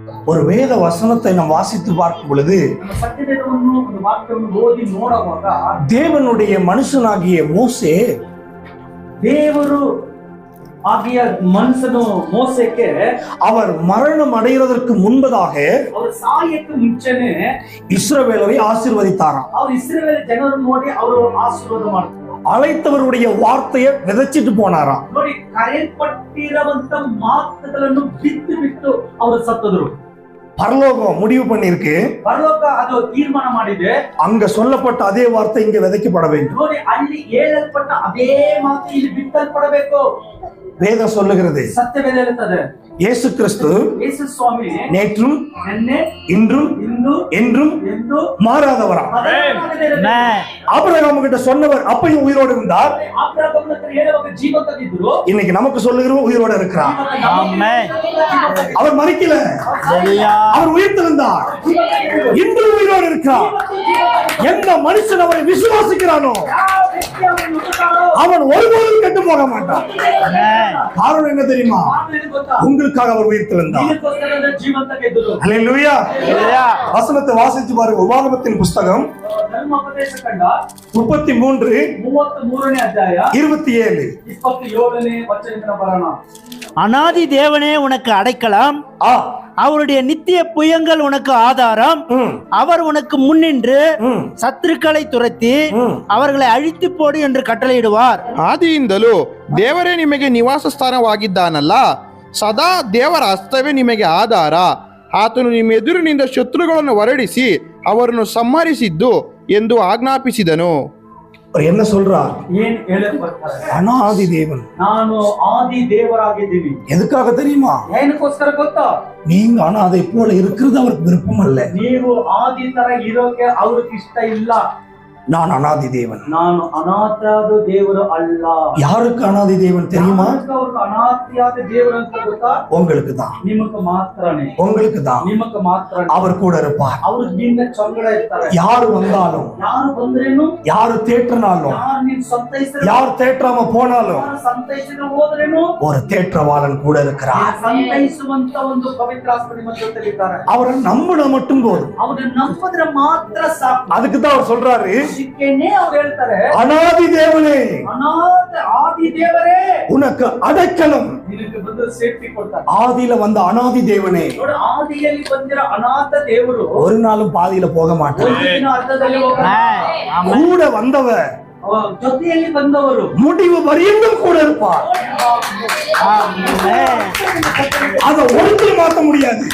ஒரு வேத வசனத்தை நாம் வாசித்து பார்க்கும் பொழுது தேவனுடைய மனுஷனாகிய மோசே ದೇವರು ಆಗಿಯ ಮನುಷ್ಯನು ಮೋಸಕ್ಕೆ அவர் மரணம் அடைகிறதற்கு முன்பதாக ಅವರು ಸಾಯಕ್ಕೆ ಮುಂಚೆನೆ இஸ்ரவேலரை ஆசீர்வதித்தாராம். ಅವರು ಇಸ್ರಾಯೇಲ್ ಜನರನ್ನು ನೋಡಿ ಅವರು ಆಶೀರ್ವಾದ ಮಾಡ್ತಾರೆ. அழைத்தவருடைய வார்த்தையை விதைச்சிட்டு போனாராம். ನೋಡಿ ಕರೆಯಲ್ಪಟ್ಟಿರುವಂತ ಮಾತುಗಳನ್ನು ಬಿಟ್ಟು ಬಿಟ್ಟು ಅವರು ಸತ್ತದರು. பரலோகம் முடிவு பண்ணிருக்கு, ಪರಲೋಕ ಅದು ತೀರ್ಮಾನ ಮಾಡಿದೆ, அங்க சொல்லப்பட்ட அதே வார்த்தை இங்க விதைக்கப்பட வேண்டும். ನೋಡಿ ಅಲ್ಲಿ ಹೇಳಲ್ಪಟ್ಟ ಅದೇ ಮಾತು ಇಲ್ಲಿ ಬಿತ್ತಲ್ಪಡಬೇಕು. வேதம் சொல்லுகிறது, ಸತ್ಯವೇದ ಹೇಳುತ್ತದೆ, இயேசு கிறிஸ்து ಯೇಸು ಸ್ವಾಮಿ நேற்றும் ನಿನ್ನೆ இன்றும் ಇಂದು என்றும் ಎಂದು மாறாதவரா. ஆபிரகாம் கிட்ட சொன்னவர் அப்பயும் உயிரோடு இருந்தார். ಆಬ್ರಹಾಮನ ಹತ್ರ ಹೇಳುವಾಗ ಜೀವಂತವಿದ್ರು, இன்னைக்கு நமக்கு சொல்லுகிறோம் உயிரோடு இருக்கிறார். அவர் மரிக்கல, அவர் உயிர்த்தெழுந்தார், இன்று உயிரோடு இருக்கிறார். எந்த மனுஷன் அவரை விசுவாசிக்கிறானோ அவன் ஒருபோதும் கெட்டு போக மாட்டான். காரணம் என்ன தெரியுமா? உங்களுக்காக அவர் உயிர்த்தெழுந்தார். அல்லேலூயா. வசனத்தை வாசித்து பாருங்க. உபாகமத்தின் புஸ்தகம் 33:27. அநாதி தேவனே உனக்கு அடைக்கலம், அவருடைய நித்திய புயங்கள் உனக்கு ஆதாரம். அவர் உனக்கு முன்னின்று சத்துருக்களை துரத்தி அவர்களை ಅழித்து போடு என்று ಕಟ್ಟಳೆಯಿಡುವಾರ್. ಆದಿಯಿಂದಲೂ ದೇವರೇ ನಿಮಗೆ ನಿವಾಸ ಸ್ಥಾನವಾಗಿದ್ದಾನಲ್ಲ, ಸದಾ ದೇವರ ಹಸ್ತವೇ ನಿಮಗೆ ಆಧಾರ. ಆತನು ನಿಮ್ಮ ಎದುರಿನಿಂದ ಶತ್ರುಗಳನ್ನು ಹೊರಡಿಸಿ ಅವರನ್ನು ಸಂಹರಿಸಿದ್ದು ಎಂದು ಆಜ್ಞಾಪಿಸಿದನು. என்ன சொல்றார்? ಏನ್ ಹೇಳಕ್ ಬರ್ತಾರೆ? அநாதி தேவன், ನಾನು ಆದಿ ದೇವರಾಗಿದ್ದೀನಿ. எதுக்காக தெரியுமா? ಏನಕ್ಕೋಸ್ಕರ ಗೊತ್ತಾ? நீங்க அநாதை போல இருக்கிறது அவருக்கு விருப்பம் அல்ல. ನೀವು ಆದಿ ತರ ಇರೋಕೆ ಅವ್ರಿಗೆ ಇಷ್ಟ ಇಲ್ಲ. நான் அநாதி தேவன். ನಾನು ಅನಾಥರಾದ ದೇವರು ಅಲ್ಲ. யாருக்கு அநாதி தேவன் தெரியுமா? ಅವ್ರಿಗೆ ಅನಾಥಿಯಾದ ದೇವರು ಅಂತ ಗೊತ್ತಾ? உங்களுக்கு தான், ನಿಮಗೆ ಮಾತ್ರನೇ, உங்களுக்கு தான். ನಿಮಗೆ ಮಾತ್ರ அவர் கூட இருப்பார். ಅವ್ರ ನಿನ್ನ ಚಂಗಡ ಇರ್ತಾರೆ. யாரு வந்தாலும், ಯಾರು ಬಂದ್ರೇನು, யாரு தேற்றினாலும், ಯಾರು ನೀನ್ ಸಂತೈಸಿದ್ರೆ, யார் தேற்றாம போனாலும் ಸಂತೈಸಿದ್ರೆ ಹೋದ್ರೇನು ஒரு தேற்றவாளன் கூட இருக்கிறார். ಸಂತೈಸುವಂತ ಒಂದು ಪವಿತ್ರಾತ್ಮ ನಿಮ್ಮ ಜೊತೆಲಿದ್ದಾರೆ. அவரை நம்பின மட்டும் போதும். ಅವ್ರನ್ನ ನಂಬಿದ್ರೆ ಮಾತ್ರ ಸಾಕು. அதுக்கு தான் அவர் சொல்றாரு, ಅದಕ್ಕೇನೆ ಅವ್ರು ಹೇಳ್ತಾರೆ, அநாதி தேவனே, ಅನಾಥ ಆದಿ ದೇವರೇ உனக்கு அடைக்கலம். ನಿನಗೆ ಬಂದು ಸೇಫ್ಟಿ ಕೊಡ್ತಾರೆ. ஆதியில வந்த அநாதி தேவனே, ನೋಡಿ ಆದಿಯಲ್ಲಿ ಬಂದಿರೋ ಅನಾಥ ದೇವರು ஒரு நாளும் பாதியில போக மாட்டார். ಒಂದು ದಿನ ಅರ್ಧದಲ್ಲಿ ಹೋಗಲ್ಲ. கூட வந்தவர் ಜೊತೆಯಲ್ಲಿ ಬಂದವರು முடிவு வரையும் கூட இருப்பார். அதை ஒன்றும் மாற்ற முடியாது.